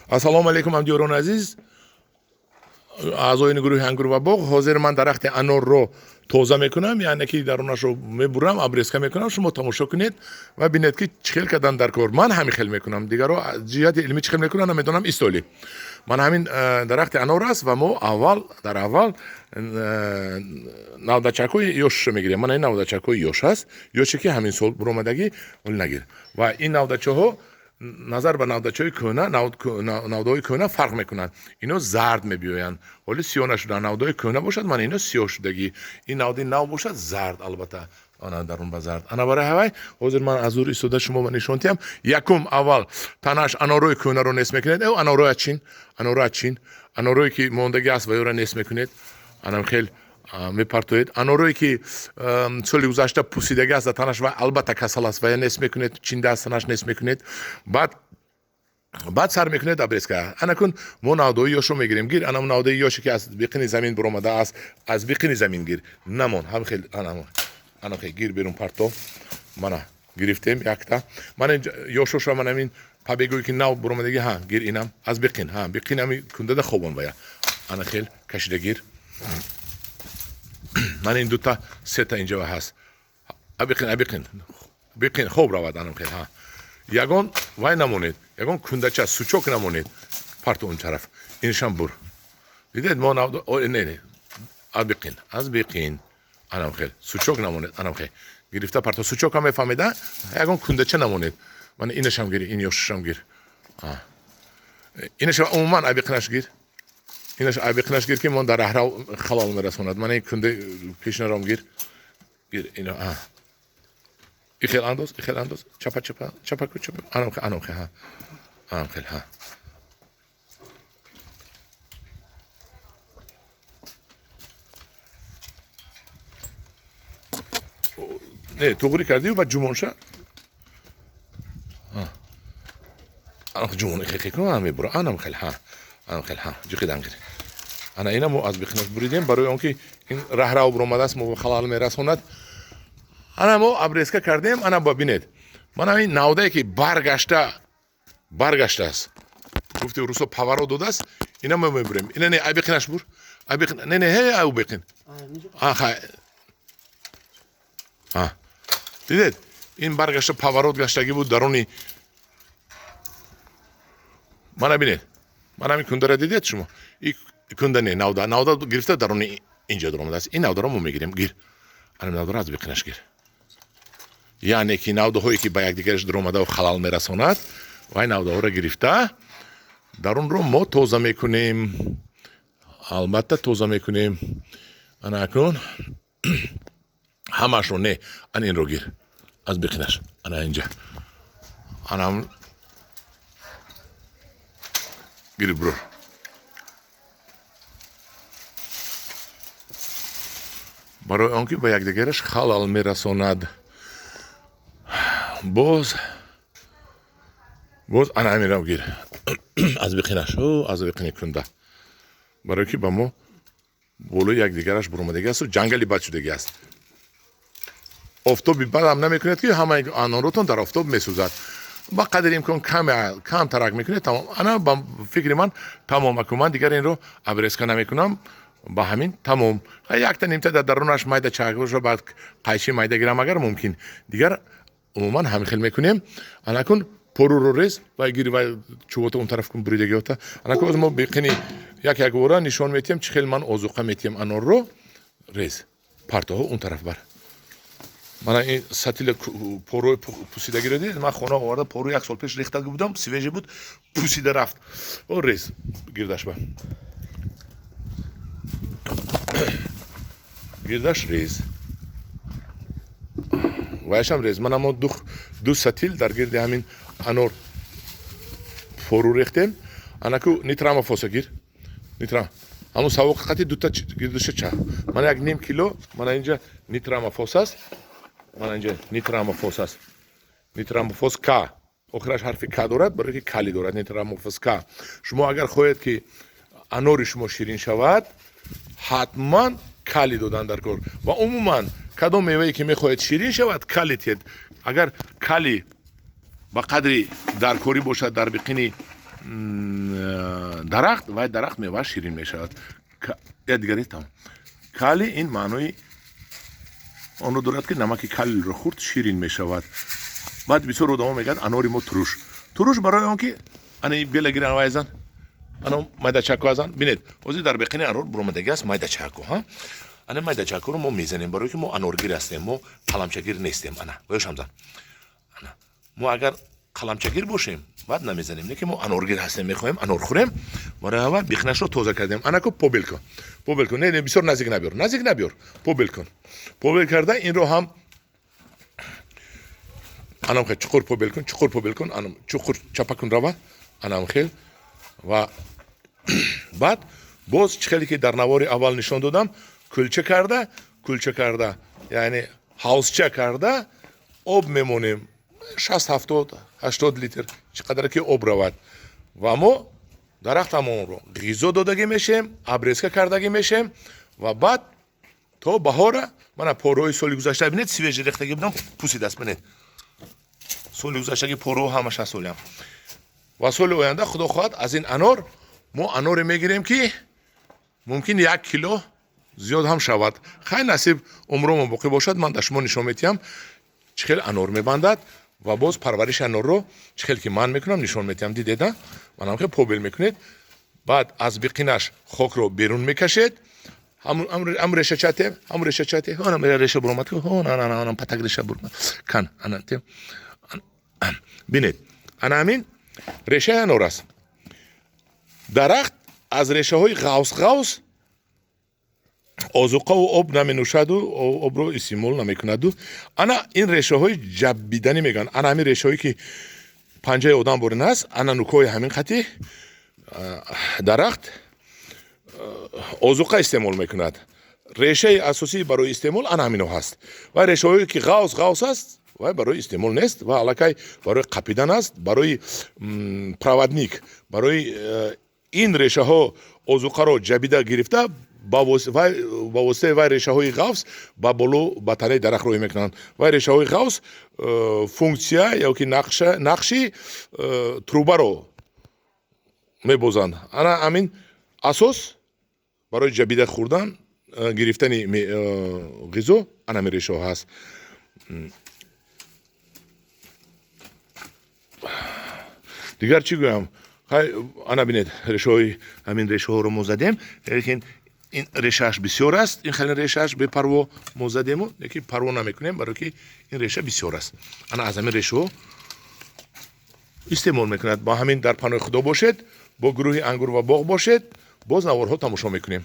ассалому алейкум ҳамдиёрони азиз, аъзоини гурӯҳи ангур ва боғ. ҳозир ман дарахти анорро тоза мекунам, яъне ки дарунашро мебурам, обрезка мекунам. шумо тамошо кунед ва бинед ки чӣ хел кардан дар кор. Ман ҳамин хел мекунам, дигаро ҷиҳати илмӣ чӣ хел мекунам намедонам истоли. Ман ҳамин дарахти анор аст ва мо дар аввал навдачакҳои ёшро мегирем. Мана ин навдачакҳои ёш аст, ёше ки ҳамин сол буромадагӣ нагир. Ва ин навдачаҳо назар ба навдачаҳои кӯҳна, навдаҳои кӯҳна фарқ мекунанд. Ино зард мебиёянд. Ҳоли сиёҳ нашуда навдаҳои кӯҳна бошад, мана ино сиёҳшудагӣ. Ин навдаи нав бошад, зард албатта. Дарун ба зард. Ана барои ҳавай ҳозир ман аз зур истода шумо нишон диҳам. Якум аввал танааш анорҳои кӯҳнаро нес мекунед. Анорҳои ачин, анорҳое ки мондагӣ аст ва ёра нес мекунед. Анам хел мепартоед. Анорҳое ки соли гузашта пусидаги аст дар танаш ва албатта касал аст ва я нес мекунед, чинда аст танаш нес мекунед. баъд сар мекунед обрезка. Анакун мо навдаҳои ёшро мегирем. Гир анам навдаи ёше ки аз биқини замин буромада аст, аз биқини замин гир. Намон ҳам хел анам хел гир берун парто. Мана гирифтем якта. Мана ёшошро мана ин побегое ки нав буромадаги гир инам аз биқин. Биқинами кундада хобон вая. Ана хел кашида гир. Мана ин дута сета инҷа ҳаст. Биқин хоб равад анам хел. Ягон вай намонед. Ягон кундача сучок намонед. Парто он тараф. Иншам бур. Видед мо навда не. аз биқин. Анам хел. Сучок намонед. Анам хел. Гирифта парто сучок ҳам мефаҳмеда. Ягон кундача намонед. Мана инашам гир, ин ёшашам гир. Инашам умуман абиқинаш гир. Инаш абиқинаш гир ки мон дар аҳрав халал мерасонад. Мана ин кунда пешнаром гир. Гир ино ихел андоз. Чапа. Анам хел. Не, туғри кардию ва ҷумонша. ҷумон ихе кунам мебура. Анам хел. Ҷиқидан гир. Ана ина мо аз биқинаш буридем барои он ки ин раҳрав буромадааст мо халал мерасонад. Ана мо обрезка кардем. Ана бинед. Мана ин навдае ки баргаштааст. Гуфти русо паворот додааст. Ина мо мебурем. Ина не абиқинаш бур. Не ау биқин. Дидед? Ин баргашта паворот гаштагӣ буд даруни. Мана бинед. Мана ми кундара дидед шумо? И кунда не навда гирифта даруни инҷа дуромадааст. Ин навдаро мо мегирем гир. Ана навдаро аз биқинаш гир. яъне ки навдаҳое ки ба якдигараш дуромада халал мерасонад, вай навдаҳоро гирифта дарунро мо тоза мекунем. Албатта тоза мекунем. Ана акун ҳамашро не, ана инро гир. Аз биқинаш. Ана инҷа. Анам гир бур. барои он ки ба якдигараш халал мерасонад. боз ана ҳаминро гир. аз биқинаш. аз биқини кунда. барои ки ба мо болои якдигараш буромадаги асту ҷангали бад шудаги аст. офтоби бадам намекунед ки ҳамаи аноротон дар офтоб месӯзад. ба қадри имкон кам тарак мекунед. тамом. Ана ба фикри ман тамом аку. Ман дигар инро обрезка намекунам. ба ҳамин тамом. Якта нимта дар дарунаш майда чакшро баъд қайчи майда гирам агар мумкин. Дигар умуман ҳамин хел мекунем. Анакун поруро рез ва гири ва чубота он тараф кун буридагиота. Анакун мо биқини як бора нишон метиҳам чӣ хел ман озуқа метиҳам анорро рез. Партоҳо он тараф бар. Мана ин сатили поруи пусидагиро дидед? Ман хона оварда пору як сол пеш рехтаги будам, свежи буд, пусида рафт. Рез гирдаш бар. гирдаш рез. вайшам рез. Мана мо ду сатил дар гирди ҳамин анор пору рехтем. Анаку нитрамофоса гир. Нитрам. Ҳамун савоқати дута гирдуша ча. Мана як ним кило, мана инҷа нитрамофос аст. Мана инҷа нитрамофос аст. Нитрамофос К. охираш ҳарфи К дорад, барои ки кали дорад. Нитрамофос К. шумо агар хоҳед ки анори шумо ширин шавад, ҳатман кали додан дар кор. Ва умуман кадом мевае ки мехоҳед ширин шавад, кали тиҳед. агар кали ба қадри даркорӣ бошад дар биқини дарахт ва дарахт мева ширин мешавад. Дигаре тамом. Кали ин маънои онро дорад ки намаки калиро хурд ширин мешавад. баъд бисёр одамо мегӯянд анори мо туруш. Туруш барои он ки ани белагиран вайзан ано майдачаку азан бинед ҳозир дар беқини анор буромадаги аст майдачаку ана майдачакуро мо мезанем барое ки мо аноргир ҳастем мо қаламчагир нестем ана боёшамзан ана мо агар қаламчагир бошем баъд намезанем не ки мо аноргир ҳастем мехоҳем анор хӯрем барои аввал бихнашро тоза кардем анаку побел кун не бисёр наздик набиёр побел кун побел карда инро ҳам анам хел чуқур побел кун анам чуқур чапа кун рава анам хел ва баъд боз чӣ хеле ки дар навори аввал нишон додам кулча карда яъне ҳавзча карда об мемонем 60-70-80 литр чӣ қадар ки об равад ва мо дарахтамонро ғизо додагӣ мешем абрезка кардагӣ мешем ва баъд то баҳора мана пороҳои соли гузашта бинед свежи рехтагӣ будам пусидаст бинед соли гузаштаги пороҳо ҳамаш ҳаст солиам ва соли оянда худо хоҳад аз ин анор мо аноре мегирем ки мумкин 1 кило зиёд ҳам шавад хай насиб умромо боқӣ бошад ман дар шумо нишон медиҳам чӣ хел анор мебандад ва боз парвариши анорро чӣ хел ки ман мекунам нишон медиҳам дидеда манам хел побел мекунед баъд аз биқинаш хокро берун мекашед ҳам решачате онам реша буромад онам патак реша буромад кан анате бинед ана ҳамин решаи анор аст дарахт аз решаҳои ғавс озуқаву об наменӯшаду обро истеъмол намекунаду ана ин решаҳои ҷабиданӣ мегӯянд ана ҳамин решаҳое ки панҷаи одам борин аст ана нукҳои ҳамин қатъи дарахт озуқа истеъмол мекунад решаи асосӣ барои истеъмол ана ҳамино ҳаст ва решаҳое ки ғавс аст вай барои истеъмол нест ва аллакай барои қапидан аст барои проводник барои ин решаҳо озуқаро ҷабида гирифта ба воситаи вай решаҳои ғавс ба боло ба танаи дарахт роҳӣ мекунанд вай решаҳои ғавс функсия ёки нақши трубаро мебозанд ана ҳамин асос барои ҷабида хӯрдан гирифтани ғизо ана ҳамин решаҳо ҳаст дигар чӣ гӯям ана бинед решаҳои ҳамин решаҳоро мо задем лекин ин решааш бисёр аст ин хеле решааш бепарво мо задему лекин парво намекунем барое ки ин реша бисёр аст ана аз ҳамин решаҳо истеъмол мекунад ба ҳамин дар паноҳи худо бошед бо гурӯҳи ангур ва боғ бошед боз наворҳо тамошо мекунем